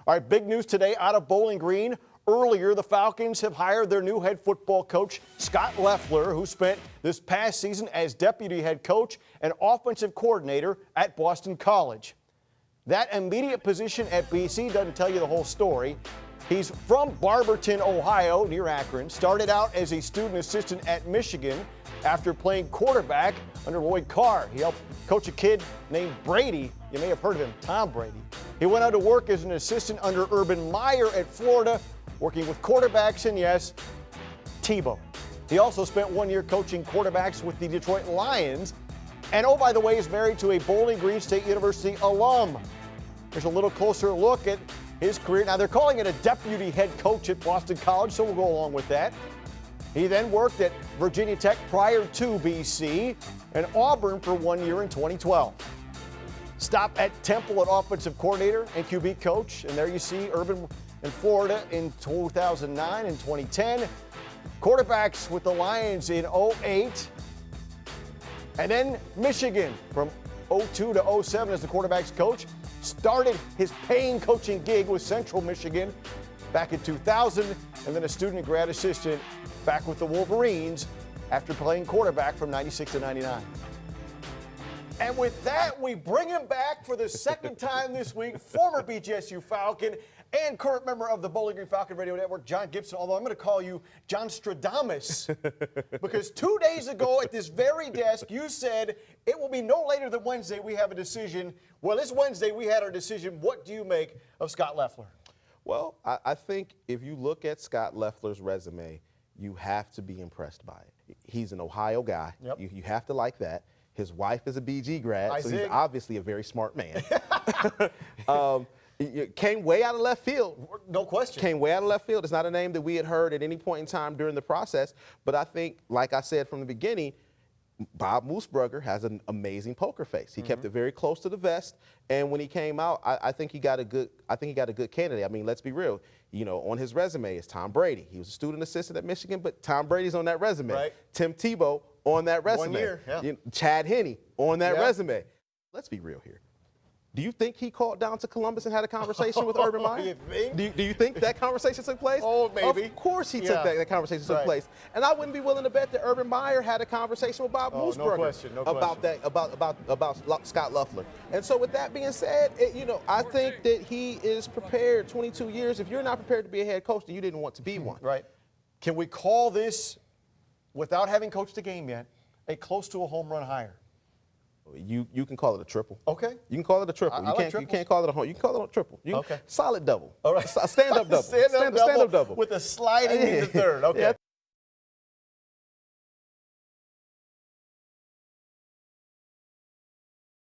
All right, big news today out of Bowling Green. Earlier, the Falcons have hired their new head football coach, Scot Loeffler, who spent this past season as deputy head coach and offensive coordinator at Boston College. That immediate position at BC doesn't tell you the whole story. He's from Barberton, Ohio, near Akron. Started out as a student assistant at Michigan after playing quarterback under Lloyd Carr. He helped coach a kid named Brady. You may have heard of him, Tom Brady. He went on to work as an assistant under Urban Meyer at Florida, working with quarterbacks and, yes, Tebow. He also spent 1 year coaching quarterbacks with the Detroit Lions. And, oh, by the way, is married to a Bowling Green State University alum. Here's a little closer look at his career. Now, they're calling it a deputy head coach at Boston College, so we'll go along with that. He then worked at Virginia Tech prior to BC and Auburn for 1 year in 2012. Stop at Temple at offensive coordinator and QB coach. And there you see Urban in Florida in 2009 and 2010. Quarterbacks with the Lions in 2008. And then Michigan from 2002 to 2007 as the quarterbacks coach. Started his paying coaching gig with Central Michigan back in 2000, and then a student and grad assistant back with the Wolverines after playing quarterback from 96 to 99. And with that, we bring him back for the second time this week, former BGSU Falcon and current member of the Bowling Green Falcon Radio Network, John Gibson, although I'm going to call you John Stradamus, because 2 days ago at this very desk, you said it will be no later than Wednesday we have a decision. Well, this Wednesday we had our decision. What do you make of Scot Loeffler? Well, I think if you look at Scot Loeffler's resume, you have to be impressed by it. He's an Ohio guy. Yep. You have to like that. His wife is a BG grad, so he's obviously a very smart man. Came way out of left field. No question. Came way out of left field. It's not a name that we had heard at any point in time during the process. But I think, like I said from the beginning, Bob Moosebrugger has an amazing poker face. He kept it very close to the vest, and when he came out, I think he got a good. Candidate. I mean, let's be real. You know, on his resume is Tom Brady. He was a student assistant at Michigan, but Tom Brady's on that resume. Right. Tim Tebow on that resume. 1 year. Yeah. Chad Henne on that resume. Let's be real here. Do you think he called down to Columbus and had a conversation with Urban Meyer? You think? Do you think that conversation took place? Oh, maybe. Of course he took that conversation took place. And I wouldn't be willing to bet that Urban Meyer had a conversation with Bob Moosebrugger about Scot Loeffler. And so with that being said, I think that he is prepared. 22 years, if you're not prepared to be a head coach, then you didn't want to be one. Right. Can we call this, without having coached a game yet, a close to a home run hire? You can call it a triple. Okay. You can call it a triple. You can't call it a home. You can call it a triple. Solid double. All right. Stand-up double. Stand-up double with a sliding in the third. Okay. Yeah.